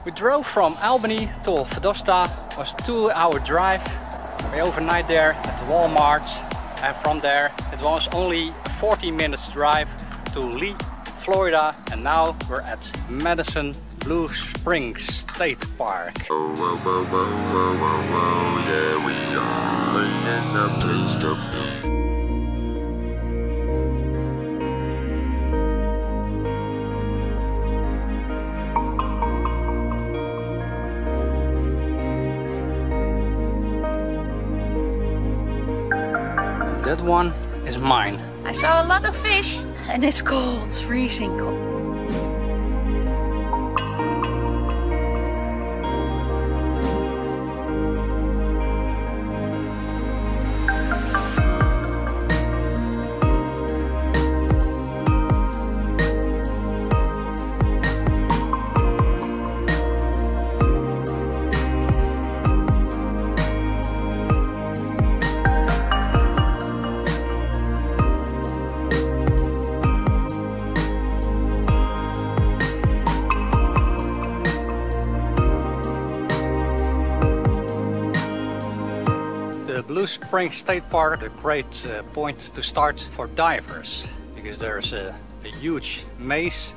We drove from Albany to Vedosta. It was a 2-hour drive. We overnight there at the Walmart, and from there it was only a 40 minutes drive to Lee, Florida, and now we're at Madison Blue Springs State Park. Yeah, we are in the place to be. That one is mine. I saw a lot of fish and it's cold, freezing cold. Blue Springs State Park, a great point to start for divers, because there's a huge maze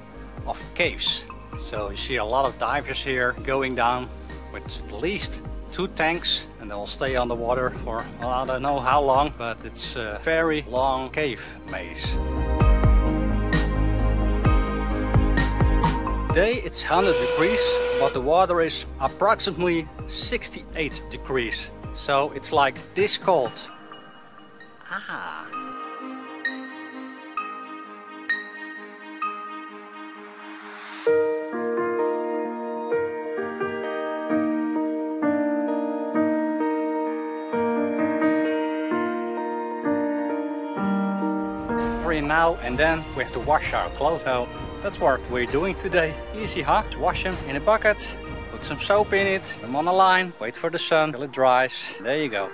of caves. So you see a lot of divers here going down with at least 2 tanks, and they'll stay on the water for, well, I don't know how long, but it's a very long cave maze. Today it's 100 degrees, but the water is approximately 68 degrees. So it's like this cold. Ah. Every now and then we have to wash our clothes. So that's what we're doing today. Easy, huh? Just wash them in a bucket. Put some soap in it, put them on a line, wait for the sun till it dries. There you go.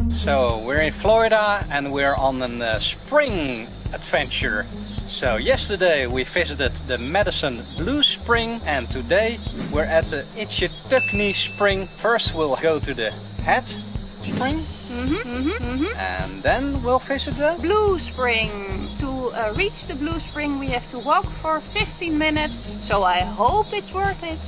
So we're in Florida and we're on a spring adventure. So yesterday we visited the Madison Blue Spring, and today we're at the Ichetucknee Spring. First we'll go to the head spring. And then we'll visit the Blue Spring. To reach the Blue Spring we have to walk for 15 minutes, so I hope it's worth it.